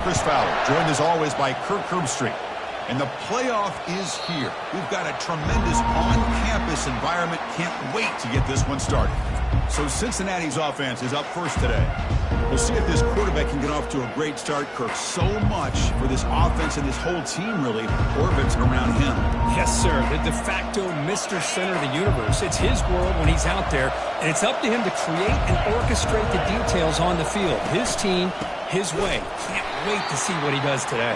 Chris Fowler, joined as always by Kirk Herbstreit. And the playoff is here. We've got a tremendous on-campus environment. Can't wait to get this one started. So Cincinnati's offense is up first today. We'll see if this quarterback can get off to a great start, Kirk. So much for this offense and this whole team really orbits around him. Yes, sir. The de facto Mr. Center of the universe. It's his world when he's out there, and it's up to him to create and orchestrate the details on the field. His team, his way. Can't wait to see what he does today.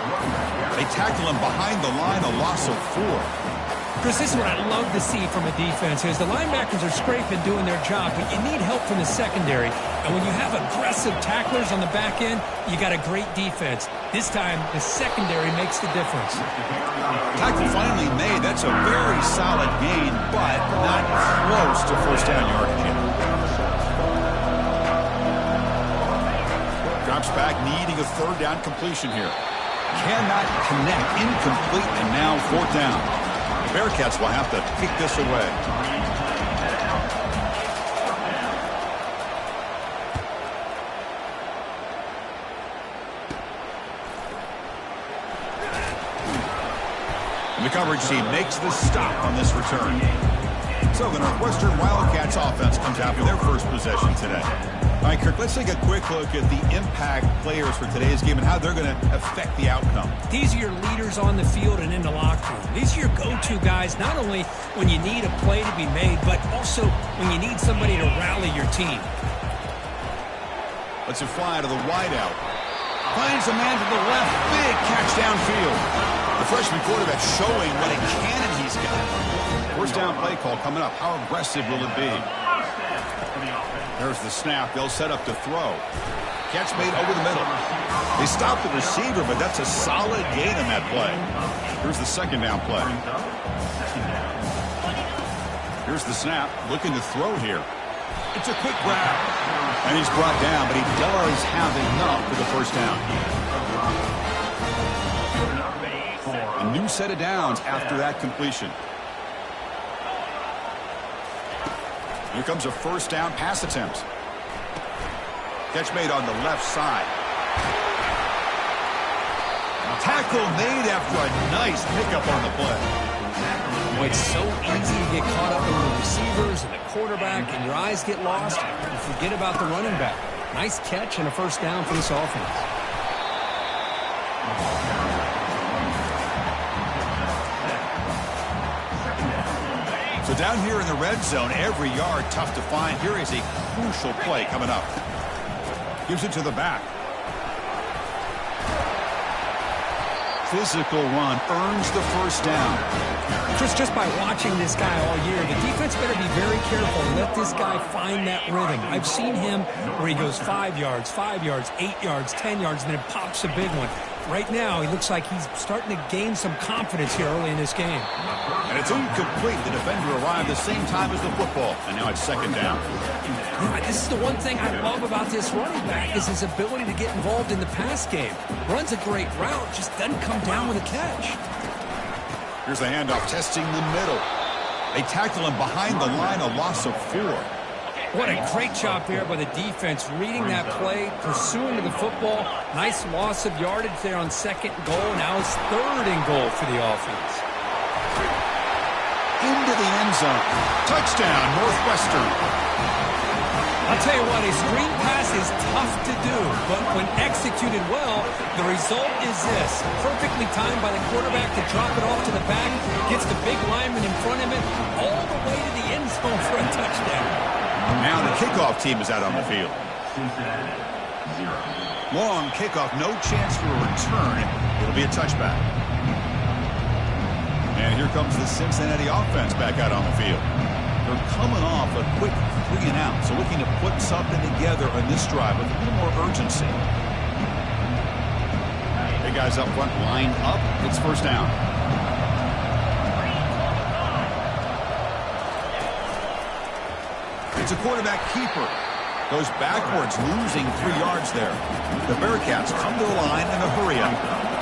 They tackle him behind the line, a loss of 4. Chris, this is what I love to see from a defense is the linebackers are scraping, doing their job, but you need help from the secondary. And when you have aggressive tacklers on the back end, you got a great defense. This time, the secondary makes the difference. Tackle finally made. That's a very solid gain, but not close to first down yardage. Drops back, needing a third down completion here. Cannot connect, incomplete, and now fourth down. Bearcats will have to kick this away. And the coverage team makes the stop on this return. So the Northwestern Wildcats offense comes out for their first possession today. All right, Kirk, let's take a quick look at the impact players for today's game and how they're going to affect the outcome. These are your leaders on the field and in the locker room. These are your go-to guys, not only when you need a play to be made, but also when you need somebody to rally your team. Let's it fly to the wideout. Finds a man to the left. Big catch downfield. The freshman quarterback showing what a cannon he's got. First down play call coming up. How aggressive will it be? There's the snap. They'll set up to throw. Catch made over the middle. They stop the receiver, but that's a solid gain on that play. Here's the second down play. Here's the snap. Looking to throw here. It's a quick grab. And he's brought down, but he does have enough for the first down. A new set of downs after that completion. Here comes a first down pass attempt. Catch made on the left side. Tackle made after a nice pickup on the play. Boy, it's so easy to get caught up in the receivers and the quarterback, and your eyes get lost. You forget about the running back. Nice catch and a first down for this offense. So down here in the red zone, every yard tough to find. Here is a crucial play coming up. Gives it to the back. Physical run earns the first down. Chris, just by watching this guy all year, the defense better be very careful and let this guy find that rhythm. I've seen him where he goes 5 yards, 8 yards, 10 yards, and then it pops a big one. Right now, he looks like he's starting to gain some confidence here early in this game. And it's incomplete. The defender arrived the same time as the football, and now it's second down. Yeah, this is the one thing I love about this running back is his ability to get involved in the pass game. Runs a great route, just doesn't come down with a catch. Here's the handoff, testing the middle. They tackle him behind the line, a loss of 4. What a great job there by the defense, reading that play, pursuing to the football. Nice loss of yardage there on second and goal. Now it's third and goal for the offense. Into the end zone. Touchdown, Northwestern. I'll tell you what, a screen pass is tough to do, but when executed well, the result is this. Perfectly timed by the quarterback to drop it off to the back, gets the big lineman in front of it, all the way to the end zone for a touchdown. Now the kickoff team is out on the field. Long kickoff, no chance for a return. It'll be a touchback. And here comes the Cincinnati offense back out on the field. They're coming off a quick 3 and out, so looking to put something together on this drive with a little more urgency. Hey guys up front, line up. It's first down. It's a quarterback keeper. Goes backwards, losing 3 yards there. The Bearcats come to the line in a hurry up.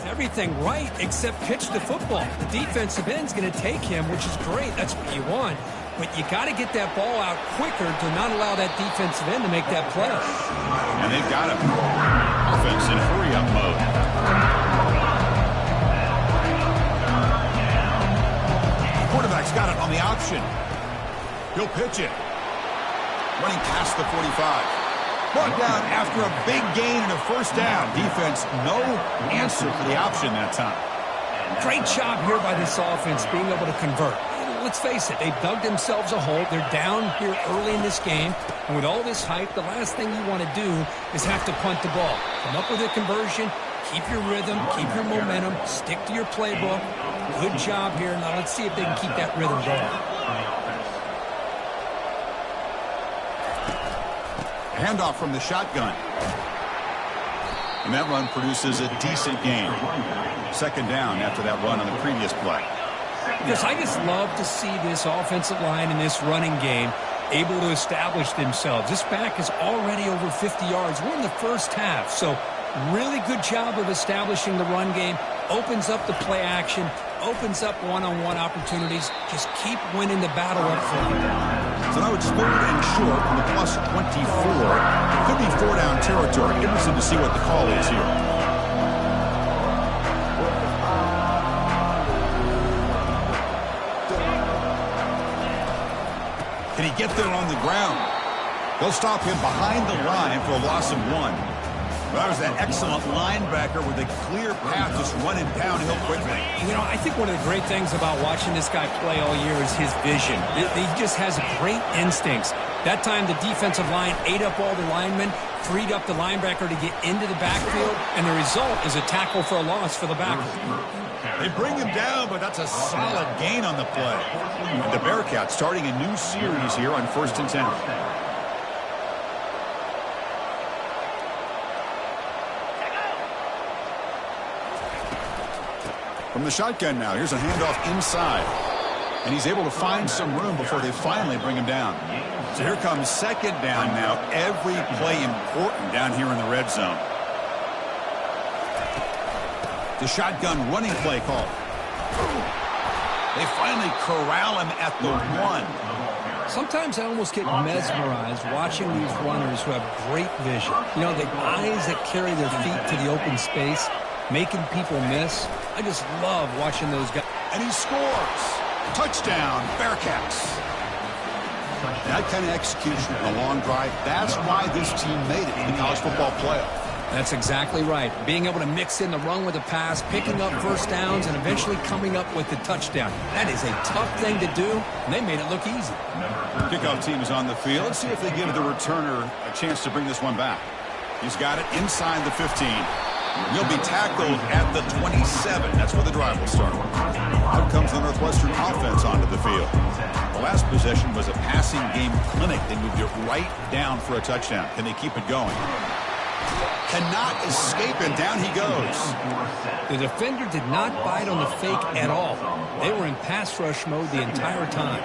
Everything right except pitch the football. The defensive end's going to take him, which is great. That's what you want. But you got to get that ball out quicker to not allow that defensive end to make that play. And they've got him. Offense in hurry-up mode. Quarterback's got it on the option. He'll pitch it. Running past the 45. Brought down after a big gain and a first down. Defense, no answer for the option that time. Great job here by this offense being able to convert. Let's face it, they've dug themselves a hole. They're down here early in this game. And with all this hype, the last thing you want to do is have to punt the ball. Come up with a conversion, keep your rhythm, keep your momentum, stick to your playbook. Good job here. Now let's see if they can keep that rhythm going. Handoff from the shotgun. And that run produces a decent gain. Second down after that run on the previous play. Because I just love to see this offensive line in this running game able to establish themselves. This back is already over 50 yards. We're in the first half, so really good job of establishing the run game. Opens up the play action, opens up one-on-one opportunities. Just keep winning the battle up front. So now it's 3rd and short from the plus 24. Could be 4-down territory. Interesting to see what the call is here. Can he get there on the ground? They'll stop him behind the line for a loss of 1. Well, that was that excellent linebacker with a clear path just running downhill quickly. You know, I think one of the great things about watching this guy play all year is his vision. He just has great instincts. That time the defensive line ate up all the linemen, freed up the linebacker to get into the backfield, and the result is a tackle for a loss for the backer. They bring him down, but that's a solid gain on the play. And the Bearcats starting a new series here on 1st and 10. From the shotgun now, here's a handoff inside. And he's able to find some room before they finally bring him down. So here comes 2nd down now. Every play important down here in the red zone. The shotgun running play call. They finally corral him at the 1. Sometimes I almost get mesmerized watching these runners who have great vision. You know, the eyes that carry their feet to the open space, making people miss. I just love watching those guys. And he scores. Touchdown, Bearcats. That kind of execution on a long drive, that's why this team made it in the college football playoff. That's exactly right. Being able to mix in the run with the pass, picking up first downs, and eventually coming up with the touchdown. That is a tough thing to do, and they made it look easy. Kickoff team is on the field. Let's see if they give the returner a chance to bring this one back. He's got it inside the 15. He'll be tackled at the 27. That's where the drive will start. Out comes the Northwestern offense onto the field. The last possession was a passing game clinic. They moved it right down for a touchdown. Can they keep it going? Cannot escape, and down he goes. The defender did not bite on the fake at all. They were in pass rush mode the entire time.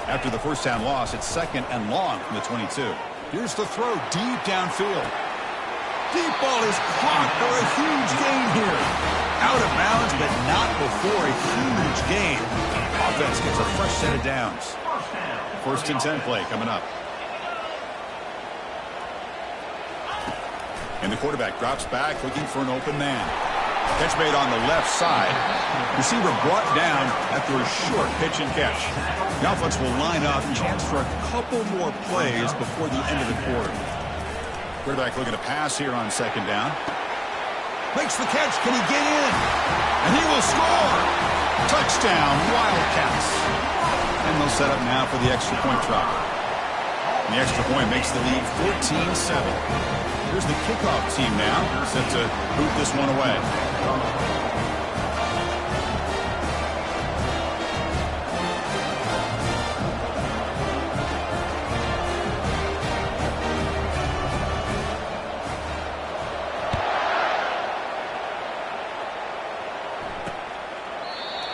After the first down loss, it's 2nd and long from the 22. Here's the throw deep downfield. Deep ball is caught for a huge gain here. Out of bounds, but not before a huge gain. Offense gets a fresh set of downs. 1st and 10 play coming up. And the quarterback drops back looking for an open man. Catch made on the left side. Receiver brought down after a short pitch and catch. The offense will line up. Chance for a couple more plays before the end of the quarter. Quarterback looking to pass here on 2nd down. Makes the catch. Can he get in? And he will score. Touchdown, Wildcats. And they'll set up now for the extra point try. And the extra point makes the lead 14-7. Here's the kickoff team now, set to boot this one away.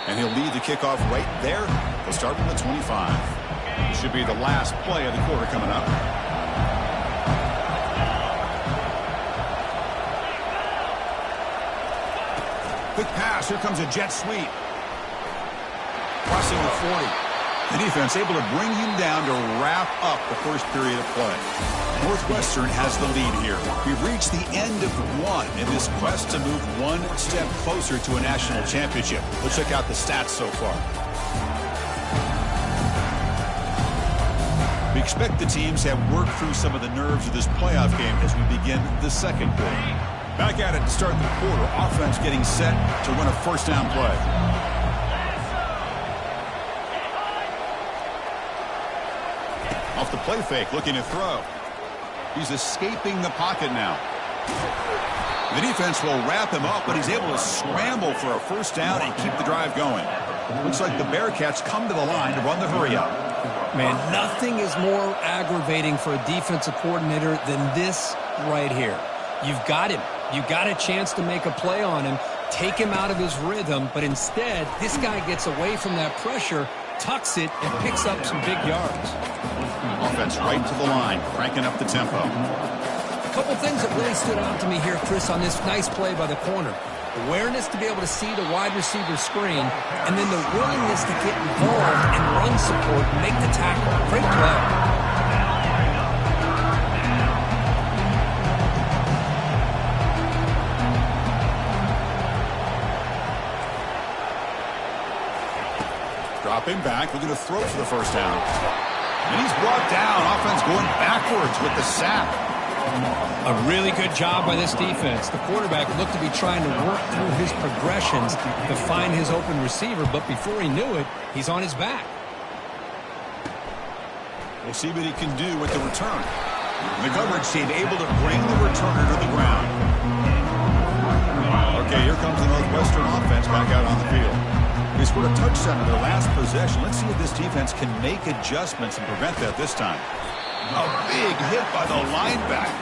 And he'll lead the kickoff right there. He'll start from the 25. Should be the last play of the quarter coming up. Quick pass. Here comes a jet sweep. Crossing the 40. The defense able to bring him down to wrap up the first period of play. Northwestern has the lead here. We've reached the end of one in this quest to move one step closer to a national championship. Let's check out the stats so far. We expect the teams have worked through some of the nerves of this playoff game as we begin the second quarter. Back at it to start the quarter. Offense getting set to run a first down play. Off the play fake, looking to throw. He's escaping the pocket now. The defense will wrap him up, but he's able to scramble for a first down and keep the drive going. Looks like the Bearcats come to the line to run the hurry-up. Man, nothing is more aggravating for a defensive coordinator than this right here. You've got him. You've got a chance to make a play on him, take him out of his rhythm, but instead, this guy gets away from that pressure, tucks it, and picks up some big yards. Offense right to the line, cranking up the tempo. A couple things that really stood out to me here, Chris, on this nice play by the corner. Awareness to be able to see the wide receiver screen, and then the willingness to get involved and run support and make the tackle. Great play. Dropping back, looking to throw for the first down. And he's brought down. Offense going backwards with the sack. A really good job by this defense. The quarterback looked to be trying to work through his progressions to find his open receiver, but before he knew it, he's on his back. We'll see what he can do with the return. The coverage team able to bring the returner to the ground. Okay, here comes the Northwestern offense back out on the field. They scored a touchdown in their last possession. Let's see if this defense can make adjustments and prevent that this time. A big hit by the linebacker.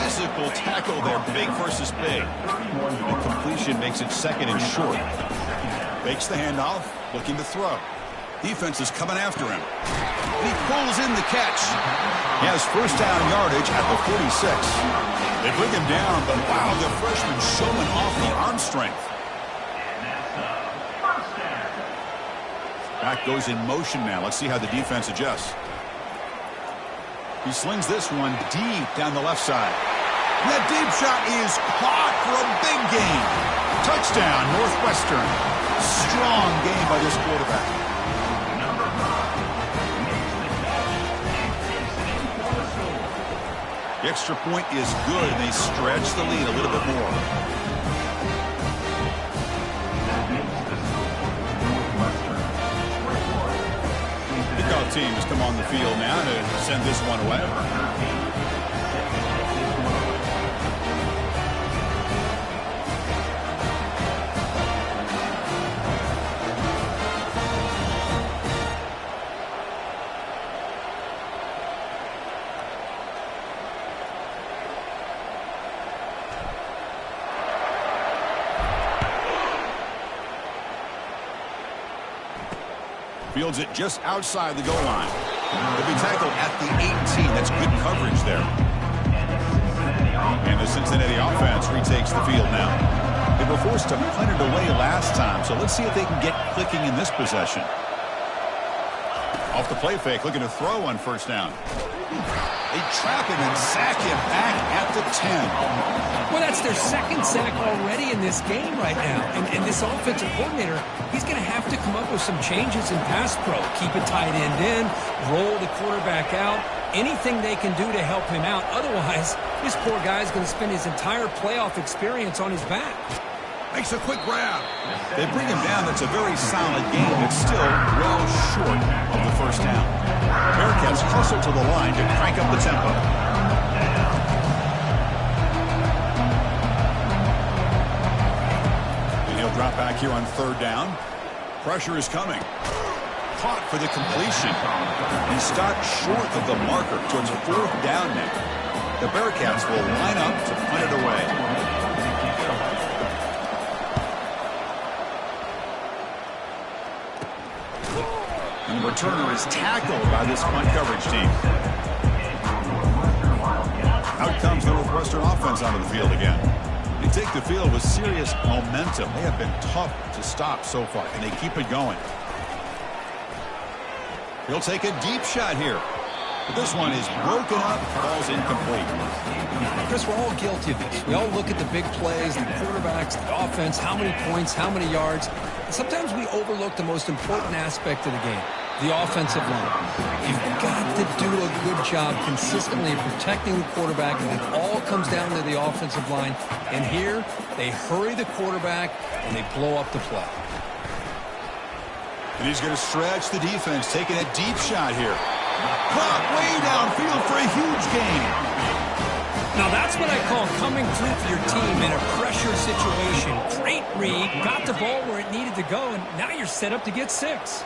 Physical tackle there, big versus big. The completion makes it second and short. Fakes the handoff, looking to throw. Defense is coming after him. And he pulls in the catch. He has first down yardage at the 46. They bring him down, but wow, the freshman showing off the arm strength. Back goes in motion now. Let's see how the defense adjusts. He slings this one deep down the left side. And that deep shot is caught for a big gain. Touchdown, Northwestern. Strong game by this quarterback. The extra point is good, and they stretch the lead a little bit more. Kickoff team has come on the field now to send this one away. Fields it just outside the goal line. He'll be tackled at the 18. That's good coverage there. And the Cincinnati offense retakes the field now. They were forced to punt it away last time, so let's see if they can get clicking in this possession. Off the play fake, looking to throw on first down. They trap him and sack him back at the 10. Well, that's their second sack already in this game right now. And this offensive coordinator, he's going to have to come up with some changes in pass pro. Keep a tight end in, roll the quarterback out, anything they can do to help him out. Otherwise, this poor guy's going to spend his entire playoff experience on his back. Makes a quick grab. They bring him down. That's a very solid game. It's still well short of the first down. Bearcats hustle to the line to crank up the tempo. And he'll drop back here on third down. Pressure is coming. Caught for the completion. And stopped short of the marker towards fourth down now. The Bearcats will line up to punt it away. And the returner is tackled by this punt coverage team. Out comes the Northwestern offense onto the field again. They take the field with serious momentum. They have been tough to stop so far, and they keep it going. He'll take a deep shot here. But this one is broken up, falls incomplete. Chris, we're all guilty of this. We all look at the big plays, the quarterbacks, the offense, how many points, how many yards. And sometimes we overlook the most important aspect of the game, the offensive line. You've got to do a good job consistently of protecting the quarterback, and it all comes down to the offensive line. And here, they hurry the quarterback, and they blow up the play. And he's going to stretch the defense, taking a deep shot here. Caught way downfield for a huge gain. Now that's what I call coming through for your team in a pressure situation. Great read, got the ball where it needed to go, and now you're set up to get 6.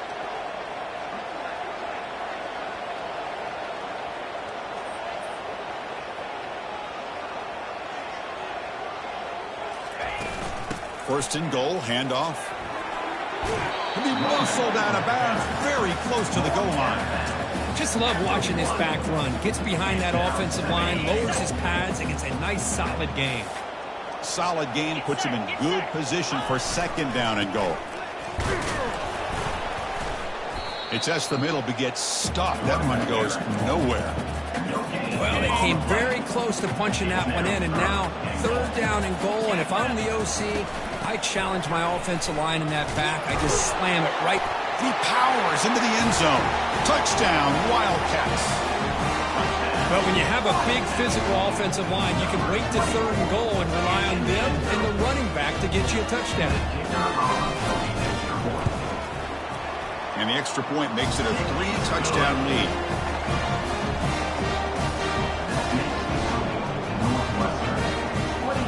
First and goal, handoff. He'll be muscled out of bounds, very close to the goal line. Just love watching this back run. Gets behind that offensive line, lowers his pads, and gets a nice solid gain. Solid gain puts him in good position for second down and goal. It tests the middle but gets stuck. That one goes nowhere. Well, they came very close to punching that one in, and now third down and goal. And if I'm the OC, I challenge my offensive line in that back. I just slam it right. He powers into the end zone. Touchdown, Wildcats. Well, when you have a big physical offensive line, you can wait to third and goal and rely on them and the running back to get you a touchdown. And the extra point makes it a 3-touchdown lead.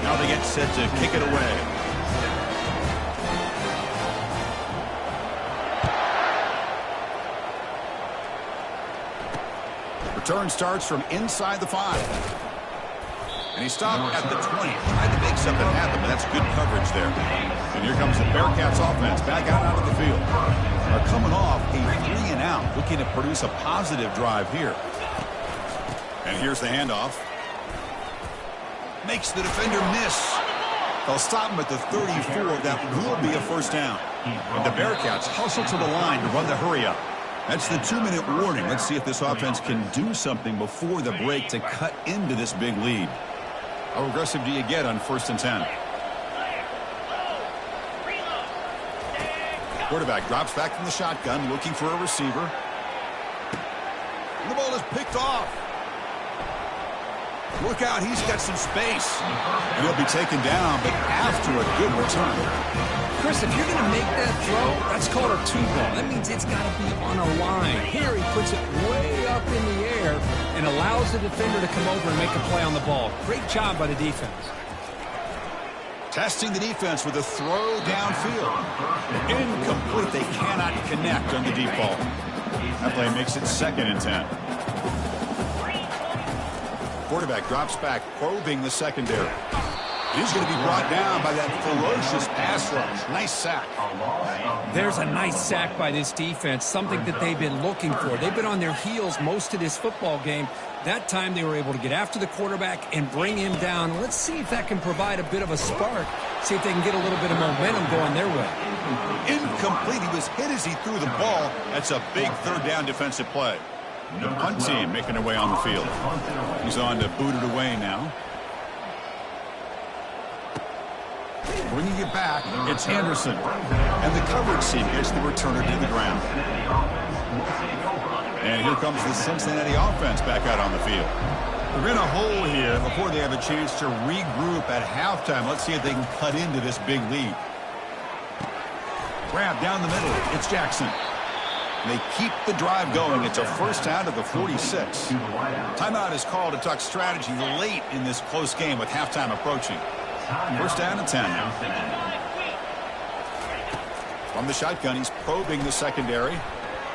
Now they get set to kick it away. Return starts from inside the 5. And he stopped at the 20. Tried to make something happen, but that's good coverage there. And here comes the Bearcats offense back out onto the field. They're coming off a 3-and-out, looking to produce a positive drive here. And here's the handoff. Makes the defender miss. They'll stop him at the 34. That will be a first down. And the Bearcats hustle to the line to run the hurry-up. That's the 2-minute warning. Let's see if this offense can do something before the break to cut into this big lead. How aggressive do you get on 1st and 10? Quarterback drops back from the shotgun, looking for a receiver. And the ball is picked off. Look out, he's got some space. And he'll be taken down, but after a good return. Chris, if you're going to make that throw, that's called a 2-ball. That means it's got to be on a line. Here he puts it way up in the air and allows the defender to come over and make a play on the ball. Great job by the defense. Testing the defense with a throw downfield. Incomplete. They cannot connect on the deep ball. That play makes it 2nd and 10. Quarterback drops back, probing the secondary. He's going to be brought down by that ferocious pass rush. Nice sack. There's a nice sack by this defense, something that they've been looking for. They've been on their heels most of this football game. That time they were able to get after the quarterback and bring him down. Let's see if that can provide a bit of a spark. See if they can get a little bit of momentum going their way. Incomplete. He was hit as he threw the ball. That's a big third down defensive play. The punt team making their way on the field. He's on to boot it away now. Bringing it back, it's Anderson. And the coverage team gets the returner to the ground. And here comes the Cincinnati offense back out on the field. They're in a hole here before they have a chance to regroup at halftime. Let's see if they can cut into this big lead. Grab down the middle. It's Jackson. They keep the drive going. It's a first down to the 46. Timeout is called to talk strategy late in this close game with halftime approaching. First down and 10. From the shotgun, he's probing the secondary.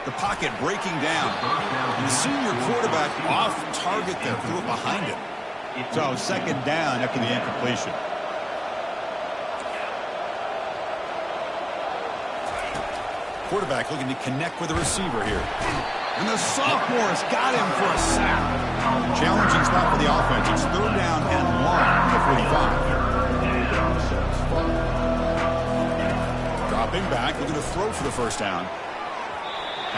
The pocket breaking down. And the senior quarterback off target there, threw it behind him. So second down after the incompletion. Quarterback looking to connect with the receiver here. And the sophomore has got him for a sack. Challenging spot for the offense. It's third down and long at the 45. Stepping back, looking to throw for the first down.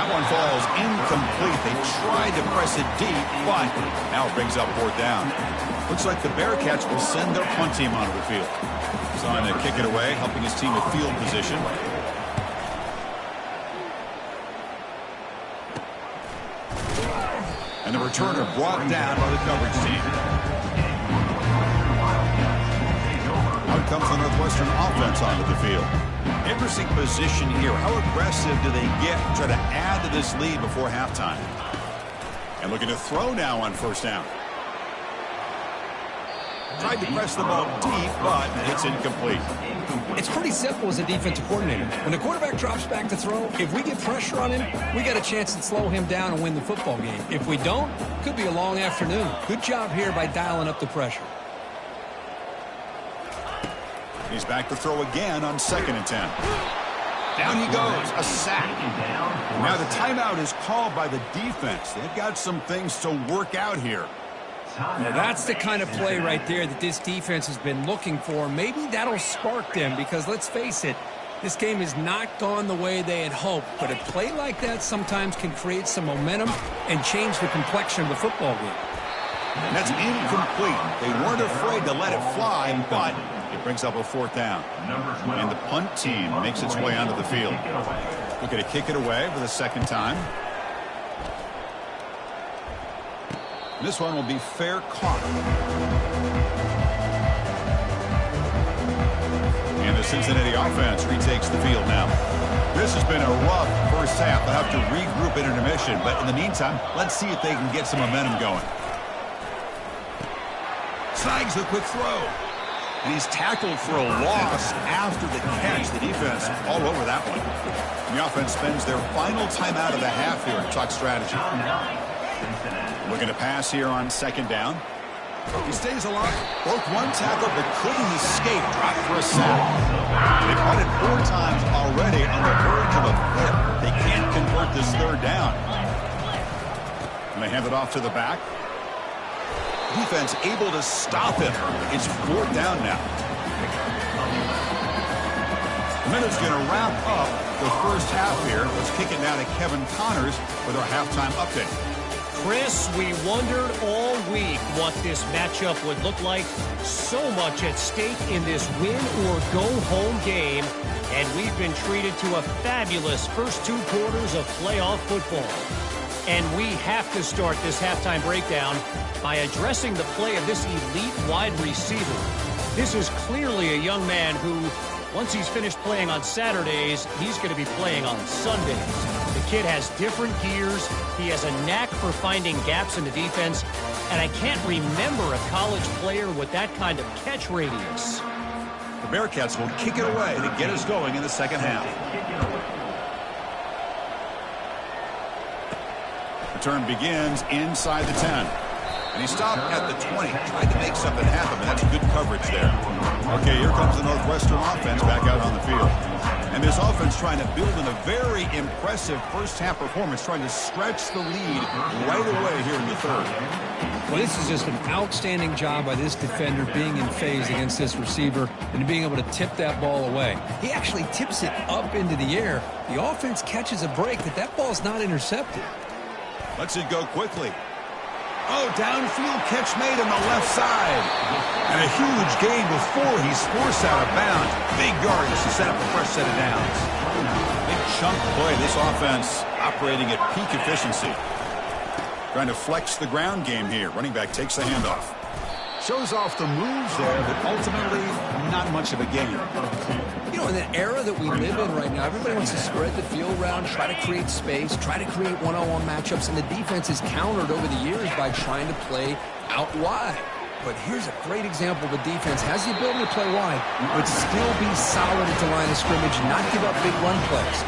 That one falls incomplete. They tried to press it deep, but now it brings up fourth down. Looks like the Bearcats will send their punt team onto the field. He's on to kick it away, helping his team with field position. And the returner brought down by the coverage team. Out comes the Northwestern offense onto the field. Interesting position here. How aggressive do they get to try to add to this lead before halftime? And looking to throw now on first down. Tried to press the ball deep, but it's incomplete. It's pretty simple as a defensive coordinator. When the quarterback drops back to throw, if we get pressure on him, we got a chance to slow him down and win the football game. If we don't, it could be a long afternoon. Good job here by dialing up the pressure. He's back to throw again on 2nd and 10. Down he goes, a sack. Now the timeout is called by the defense. They've got some things to work out here. Now that's the kind of play right there that this defense has been looking for. Maybe that'll spark them because, let's face it, this game has not gone the way they had hoped. But a play like that sometimes can create some momentum and change the complexion of the football game. And that's incomplete. They weren't afraid to let it fly, but it brings up a fourth down. And the punt team makes its way onto the field. Looking to kick it away for the second time. And this one will be fair caught. And the Cincinnati offense retakes the field now. This has been a rough first half. They'll have to regroup at intermission. But in the meantime, let's see if they can get some momentum going. Snags a quick throw. And he's tackled for a loss after the catch. The defense all over that one. And the offense spends their final timeout of the half here to talk strategy. Looking to pass here on 2nd down. He stays alive. Broke one tackle but couldn't escape. Dropped for a sack. They've punted 4 times already on the verge of a 5th. They can't convert this 3rd down. And they hand it off to the back. Defense able to stop him. It's 4th down now. The minute's going to wrap up the first half here. Let's kick it now to Kevin Connors with our halftime update. Chris, we wondered all week what this matchup would look like. So much at stake in this win-or-go-home game. And we've been treated to a fabulous first 2 quarters of playoff football. And we have to start this halftime breakdown by addressing the play of this elite wide receiver. This is clearly a young man who, once he's finished playing on Saturdays, he's going to be playing on Sundays. The kid has different gears. He has a knack for finding gaps in the defense. And I can't remember a college player with that kind of catch radius. The Bearcats will kick it away to get us going in the second half. Return begins inside the 10. And he stopped at the 20. Tried to make something happen, but that's good coverage there. Okay, here comes the Northwestern offense back out on the field. And this offense trying to build in a very impressive first half performance, trying to stretch the lead right away here in the 3rd. Well, this is just an outstanding job by this defender being in phase against this receiver and being able to tip that ball away. He actually tips it up into the air. The offense catches a break that ball's not intercepted. Lets it go quickly. Oh, downfield catch made on the left side. And a huge gain before he's forced out of bounds. Big yardage to set up a fresh set of downs. Big chunk play. This offense operating at peak efficiency. Trying to flex the ground game here. Running back takes the handoff. Shows off the moves there, but ultimately not much of a gain. You know, in the era that we live in right now, everybody wants to spread the field around, try to create space, try to create one-on-one matchups, and the defense is countered over the years by trying to play out wide. But here's a great example of a defense has the ability to play wide, but still be solid at the line of scrimmage, not give up big run plays.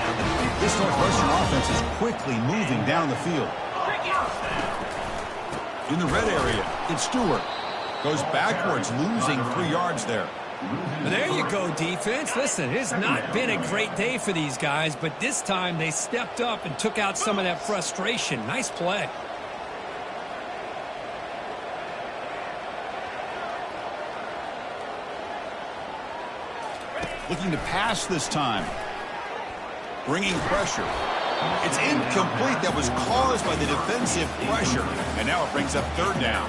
This Northwestern offense is quickly moving down the field. In the red area, it's Stewart. Goes backwards, losing 3 yards there. Well, there you go, defense. Listen, it's not been a great day for these guys, but this time they stepped up and took out some of that frustration. Nice play. Looking to pass this time. bringing pressure. It's incomplete. That was caused by the defensive pressure. And now it brings up third down.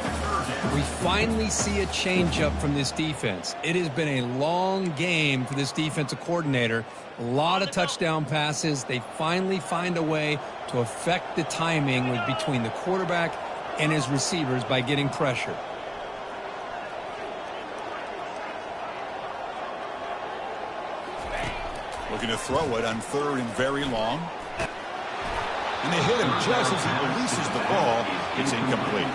We finally see a changeup from this defense. It has been a long game for this defensive coordinator. A lot of touchdown passes. They finally find a way to affect the timing between the quarterback and his receivers by getting pressure. Looking to throw it on third and very long. And they hit him just as he releases the ball. It's incomplete.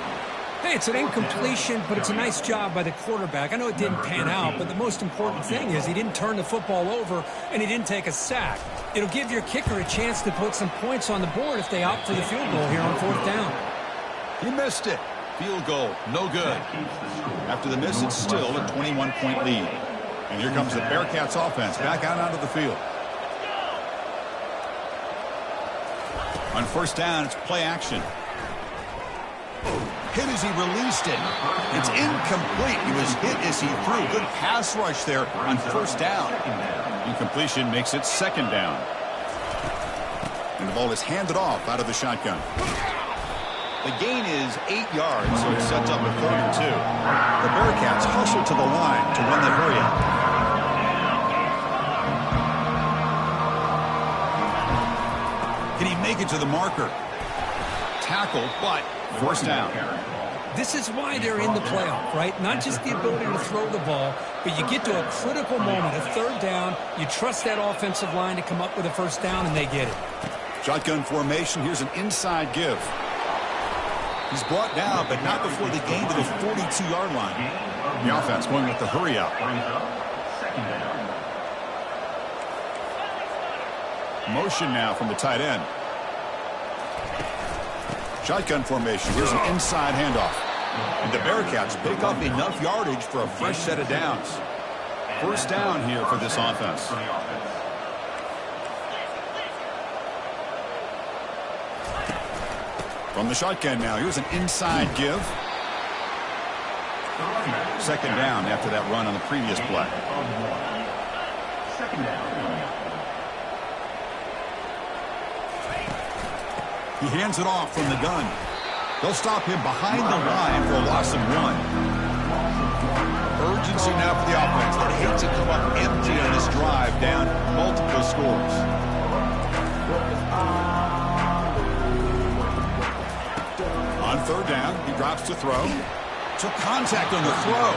Hey, it's an incompletion, but it's a nice job by the quarterback. I know it didn't pan out, but the most important thing is he didn't turn the football over and he didn't take a sack. It'll give your kicker a chance to put some points on the board if they opt for the field goal here on fourth down. He missed it. Field goal, no good. After the miss, it's still a 21-point lead. And here comes the Bearcats offense back out onto the field. On first down, it's play action. Hit as he released it. It's incomplete. He was hit as he threw. Good pass rush there on first down. Incompletion makes it second down. And the ball is handed off out of the shotgun. The gain is 8 yards, so it sets up a 3rd and 2. The Bearcats hustle to the line to run the hurry-up. Can he make it to the marker? Tackle, but first down. This is why they're in the playoff, right? Not just the ability to throw the ball, but you get to a critical moment, a third down. You trust that offensive line to come up with a first down, and they get it. Shotgun formation. Here's an inside give. He's brought down, but not before the gain to the 42-yard line. The offense going with the hurry-up. Motion now from the tight end. Shotgun formation. Here's an inside handoff. And the Bearcats pick up enough yardage for a fresh set of downs. First down here for this offense. From the shotgun now. Here's an inside give. Second down after that run on the previous play. Second down. He hands it off from the gun. They'll stop him behind the line for a loss of 1. Urgency now for the offense. They hate to come up empty on this drive, down multiple scores. On third down, he drops to throw. Took contact on the throw.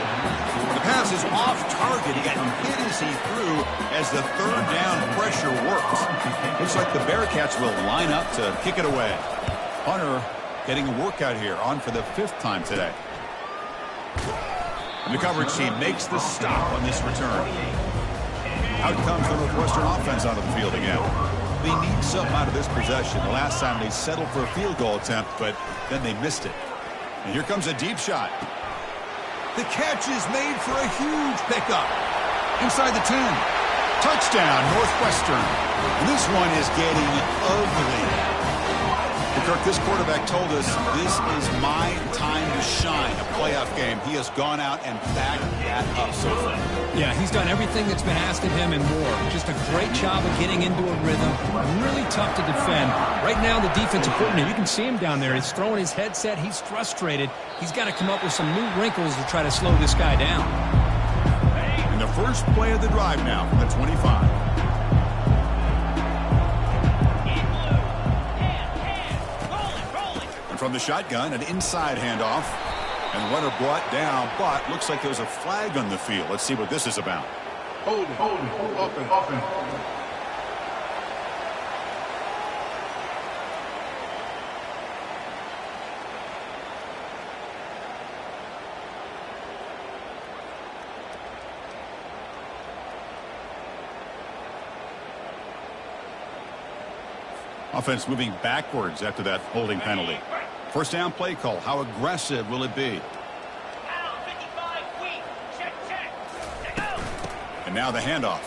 The pass is off target. He got hit as he threw as the third down pressure works. Looks like the Bearcats will line up to kick it away. Hunter getting a workout here, on for the 5th time today. And the coverage team makes the stop on this return. Out comes the Northwestern offense onto the field again. They need something out of this possession. The last time they settled for a field goal attempt, but then they missed it. And here comes a deep shot. The catch is made for a huge pickup. Inside the 10. Touchdown, Northwestern. And this one is getting ugly. Kirk, this quarterback told us this is my time to shine, a playoff game. He has gone out and backed that up so far. Yeah, he's done everything that's been asked of him and more. Just a great job of getting into a rhythm. Really tough to defend. Right now, the defensive coordinator, you can see him down there. He's throwing his headset. He's frustrated. He's got to come up with some new wrinkles to try to slow this guy down. And the first play of the drive now from the 25. From the shotgun, an inside handoff. And runner brought down, but looks like there's a flag on the field. Let's see what this is about. Hold it, open. Offense moving backwards after that holding penalty. First down play call. How aggressive will it be? And now the handoff.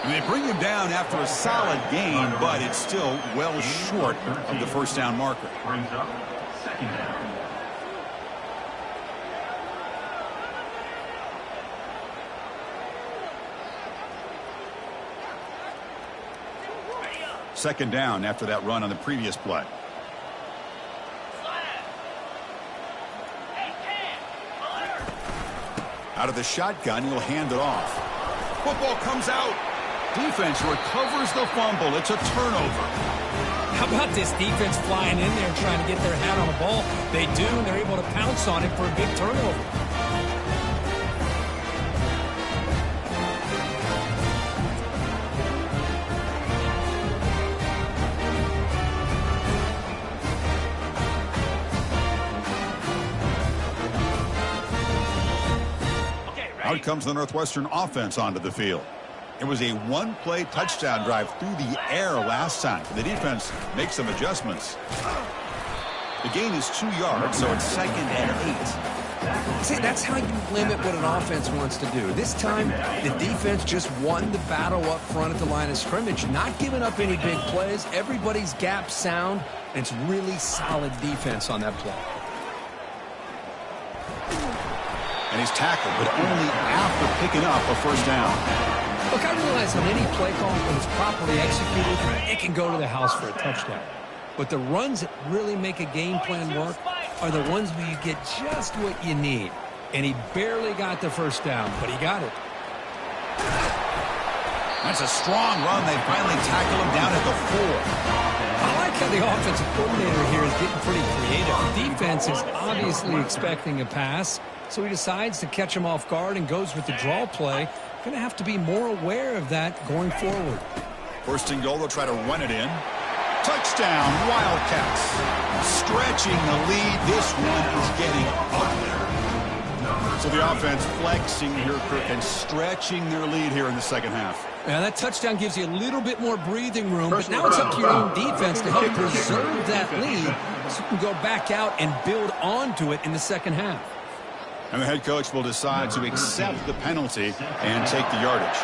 And they bring him down after a solid gain, but it's still well short of the first down marker. Brings up second down. second down after that run on the previous play. Out of the shotgun, he'll hand it off. Football comes out. Defense recovers the fumble. It's a turnover. How about this defense flying in there trying to get their hat on the ball? They do, and they're able to pounce on it for a big turnover. Out comes the Northwestern offense onto the field. It was a one-play touchdown drive through the air last time. The defense makes some adjustments. The gain is 2 yards, so it's 2nd and 8. See, that's how you limit what an offense wants to do. This time, the defense just won the battle up front at the line of scrimmage, not giving up any big plays. Everybody's gap sound, and it's really solid defense on that play. And he's tackled, but only after picking up a first down. Look, I realize on any play call, when it's properly executed, it can go to the house for a touchdown. But the runs that really make a game plan work are the ones where you get just what you need. And he barely got the first down, but he got it. That's a strong run. They finally tackle him down at the 4. I like how the offensive coordinator here is getting pretty creative. The defense is obviously expecting a pass, so he decides to catch him off guard and goes with the draw play. Going to have to be more aware of that going forward. First and goal, they'll try to run it in. Touchdown, Wildcats. Stretching the lead. This one is getting ugly. So the offense flexing here, Kirk, and stretching their lead here in the second half. Now, that touchdown gives you a little bit more breathing room, but now it's up to your own defense to help preserve that lead so you can go back out and build onto it in the second half. And the head coach will decide to accept the penalty and take the yardage.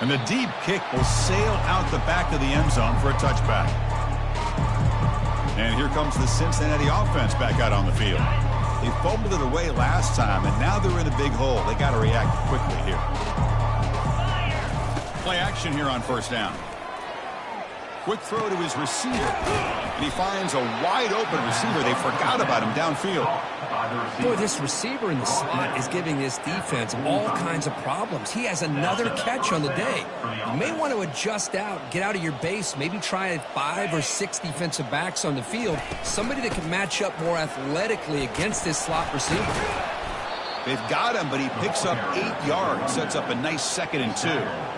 And the deep kick will sail out the back of the end zone for a touchback. And here comes the Cincinnati offense back out on the field. They fumbled it away last time, and now they're in a big hole. They got to react quickly here. Play action here on first down. Quick throw to his receiver. And he finds a wide-open receiver. They forgot about him downfield. Boy, this receiver in the slot is giving this defense all kinds of problems. He has another catch on the day. You may want to adjust out, get out of your base, maybe try 5 or 6 defensive backs on the field. Somebody that can match up more athletically against this slot receiver. They've got him, but he picks up 8 yards. Sets up a nice 2nd and 2.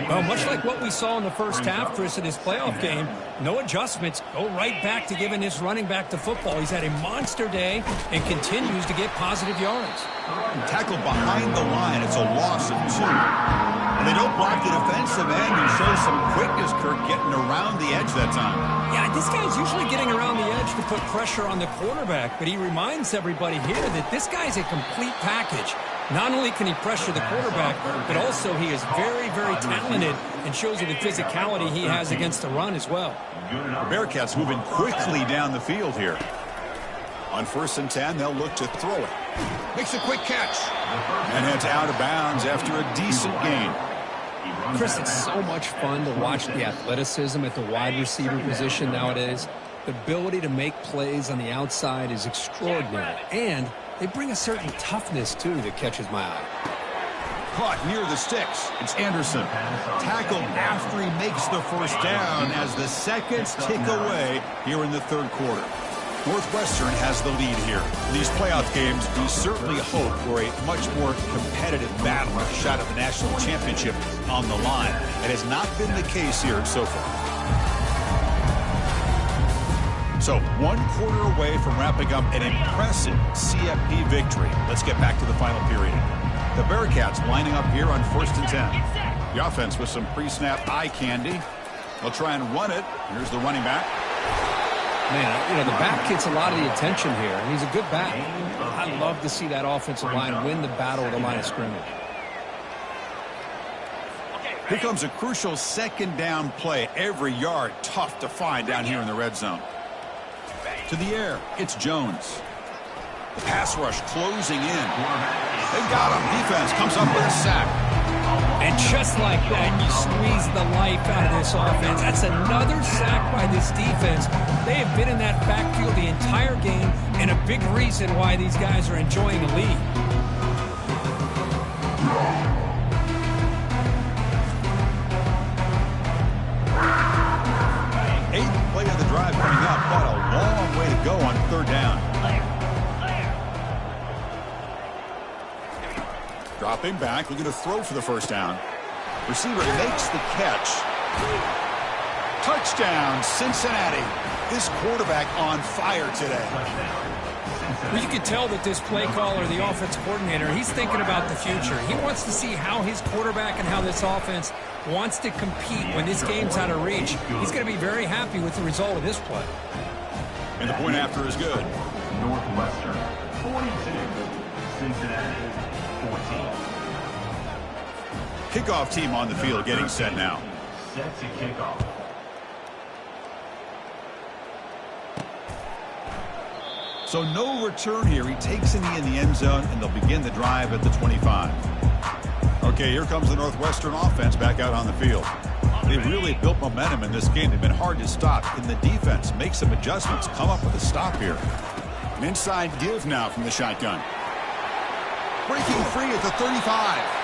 Well, much like what we saw in the first half, Chris, in his playoff game, no adjustments. Go right back to giving his running back the football. He's had a monster day and continues to get positive yards. Tackled behind the line. It's a loss of 2. And they don't block the defensive end and show some quickness, Kirk, getting around the edge that time. Yeah, this guy's usually getting around the edge to put pressure on the quarterback, but he reminds everybody here that this guy's a complete package. Not only can he pressure the quarterback, but also he is very, very talented and shows you the physicality he has against the run as well. The Bearcats moving quickly down the field here. On 1st and 10, they'll look to throw it. Makes a quick catch. And heads out of bounds after a decent gain. Chris, it's so much fun to watch the athleticism at the wide receiver position nowadays. The ability to make plays on the outside is extraordinary. And they bring a certain toughness, too, that catches my eye. Caught near the sticks. It's Anderson. Tackled after he makes the first down as the seconds tick away here in the third quarter. Northwestern has the lead here. In these playoff games, we certainly hope for a much more competitive battle, a shot at the national championship on the line. It has not been the case here so far. So 1 quarter away from wrapping up an impressive CFP victory. Let's get back to the final period. The Bearcats lining up here on 1st and 10. The offense with some pre-snap eye candy. They'll try and run it. Here's the running back. Man, you know, the back gets a lot of the attention here, and he's a good back. I love to see that offensive line win the battle at the line of scrimmage. Here comes a crucial 2nd down play. Every yard tough to find down here in the red zone. To the air, it's Jones. The pass rush closing in. They got him. Defense comes up with a sack. And just like that, you squeeze the life out of this offense. That's another sack by this defense. They have been in that backfield the entire game, and a big reason why these guys are enjoying the lead. Eighth play of the drive coming up, but a long way to go on third down. Dropping back, looking to throw for the first down. Receiver makes the catch. Touchdown, Cincinnati. This quarterback on fire today. Well, you can tell that this play caller, the offense coordinator, he's thinking about the future. He wants to see how his quarterback and how this offense wants to compete when this game's out of reach. He's going to be very happy with the result of this play. And the point after is good. Northwestern 42, Cincinnati 14. Kickoff team on the field getting set now. Set to kick off. So no return here. He takes in the end zone, and they'll begin the drive at the 25. Okay, here comes the Northwestern offense back out on the field. They really built momentum in this game. They've been hard to stop. And the defense make some adjustments, come up with a stop here. An inside give now from the shotgun. Breaking free at the 35.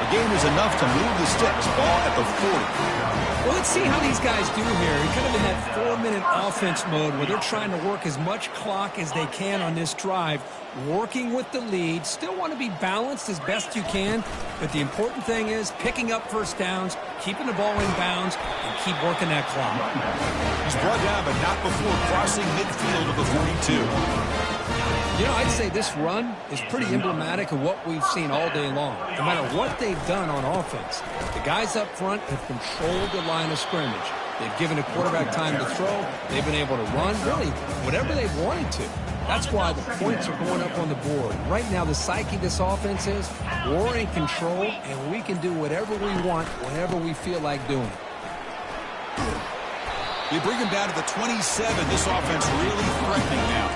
The game is enough to move the sticks. Ball at the 40. Well, let's see how these guys do here. You're kind of in that 4-minute offense mode where they're trying to work as much clock as they can on this drive, working with the lead. Still want to be balanced as best you can, but the important thing is picking up first downs, keeping the ball in bounds, and keep working that clock. He's brought down, but not before crossing midfield of the 42. You know, I'd say this run is pretty emblematic of what we've seen all day long. No matter what they've done on offense, the guys up front have controlled the line of scrimmage. They've given a quarterback time to throw. They've been able to run, really, whatever they've wanted to. That's why the points are going up on the board. Right now, the psyche of this offense is we're in control, and we can do whatever we want whenever we feel like doing it. They bring him down to the 27. This offense really threatening now.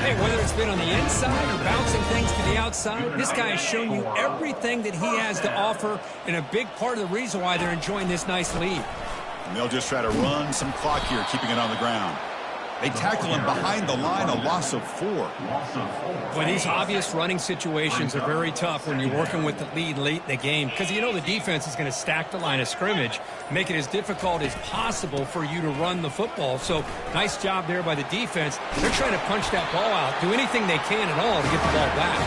Hey, whether it's been on the inside or bouncing things to the outside, this guy has shown you everything that he has to offer, and a big part of the reason why they're enjoying this nice lead. And they'll just try to run some clock here, keeping it on the ground. They tackle him behind the line, a loss of 4. Well, these obvious running situations are very tough when you're working with the lead late in the game, because you know the defense is going to stack the line of scrimmage, make it as difficult as possible for you to run the football. So nice job there by the defense. They're trying to punch that ball out, do anything they can at all to get the ball back.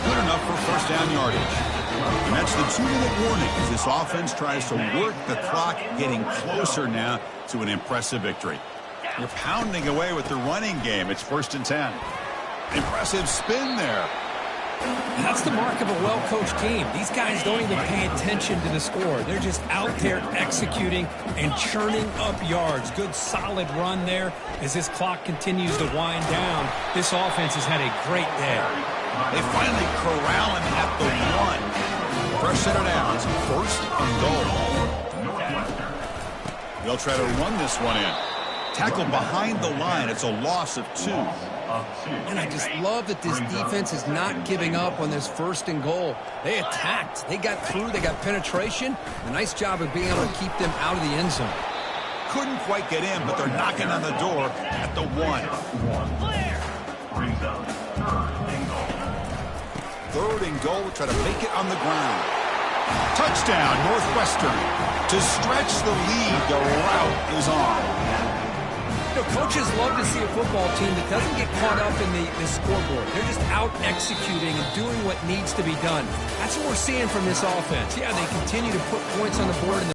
Good enough for first down yardage. And that's the 2-minute warning as this offense tries to work the clock, getting closer now to an impressive victory. You're pounding away with the running game. It's 1st and 10. Impressive spin there. That's the mark of a well-coached team. These guys don't even pay attention to the score. They're just out there executing and churning up yards. Good, solid run there as this clock continues to wind down. This offense has had a great day. They finally corral him at the 1. Fresh set of downs. 1st and goal. They'll try to run this one in. Tackled behind the line. It's a loss of 2. And I just love that this defense is not giving up on this 1st and goal. They attacked. They got through. They got penetration. A nice job of being able to keep them out of the end zone. Couldn't quite get in, but they're knocking on the door at the 1. 3rd and goal. Try to make it on the ground. Touchdown, Northwestern. To stretch the lead, the route is on. You know, coaches love to see a football team that doesn't get caught up in the scoreboard. They're just out executing and doing what needs to be done. That's what we're seeing from this offense. Yeah, they continue to put points on the board in the